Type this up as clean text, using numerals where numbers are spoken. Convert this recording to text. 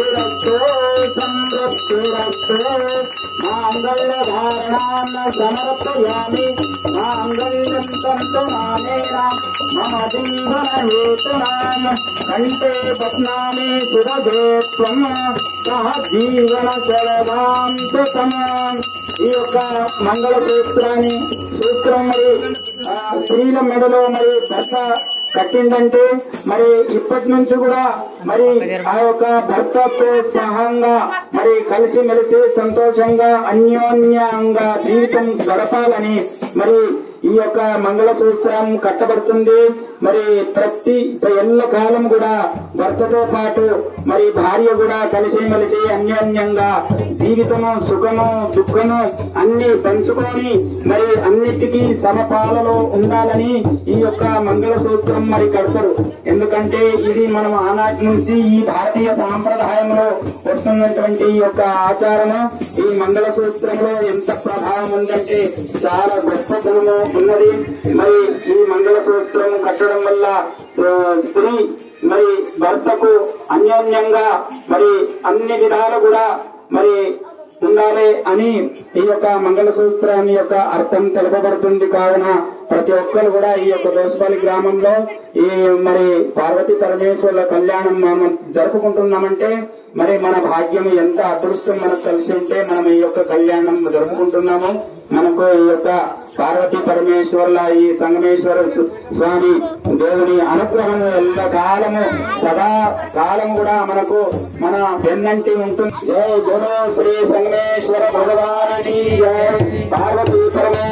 श्रीरस्तु समृद्धिरस्तु मांगल्यधारणान् समर्पयामि मांगल्यं तन्तु नानेन मम जीवनहेतुनां कंठे बध्नामि सुभगे त्वं सह जीवनशरदां सुतमां ఈ యొక్క మంగళ సూత్రాన్ని సూత్రం మరి స్త్రీల మెడలో మరి భర్త కట్టిందంటే మరి ఇప్పటి నుంచి కూడా మరి ఆ యొక్క భర్తతో సహంగా మరి కలిసిమెలిసి సంతోషంగా అన్యోన్యంగా జీవితం గడపాలని మరి ఈ యొక్క మంగళసూత్రం కట్టబడుతుంది. మరి ప్రతి ఎల్ల కాలం కూడా భర్తతో పాటు మరి భార్య కూడా కలిసిమెలిసి అన్యోన్యంగా జీవితము సుఖము దుఃఖము అన్ని పంచుకొని మరి అన్నిటికీ సమపాలలో ఉండాలని ఈ యొక్క మంగళసూత్రం మరి కడతారు. ఎందుకంటే ఇది మనం ఆనాటి నుంచి ఈ భారతీయ సాంప్రదాయంలో వస్తున్నటువంటి ఈ యొక్క ఆచారము ఈ మంగళసూత్రంలో ఎంత ప్రభావం ఉందంటే చాలా గొప్పతనము ఉన్నది. మరి ఈ మంగళసూత్రం కట్టడం వల్ల స్త్రీ మరి భర్తకు అన్యోన్యంగా మరి అన్ని విధాలు కూడా మరి ఉండాలి అని ఈ యొక్క మంగళసూత్రాన్ని యొక్క అర్థం తెలుపబడుతుంది. కావున ప్రతి ఒక్కరు కూడా ఈ యొక్క దోసపల్లి గ్రామంలో ఈ మరి పార్వతీ పరమేశ్వరుల కళ్యాణం మనం జరుపుకుంటున్నామంటే మరి మన భాగ్యం ఎంత అదృష్టం మనకు కలిసి ఉంటే మనం ఈ యొక్క కళ్యాణం జరుపుకుంటున్నాము. మనకు ఈ యొక్క పార్వతీ పరమేశ్వరుల ఈ సంగమేశ్వర స్వామి దేవుని అనుగ్రహం ఎల్ల కాలము సదా కాలం కూడా మనకు మన వెన్నంటి ఉంటుంది. జై గురు శ్రీ సంగమేశ్వర భగవాని జై పార్వతీ పరమేశ్వర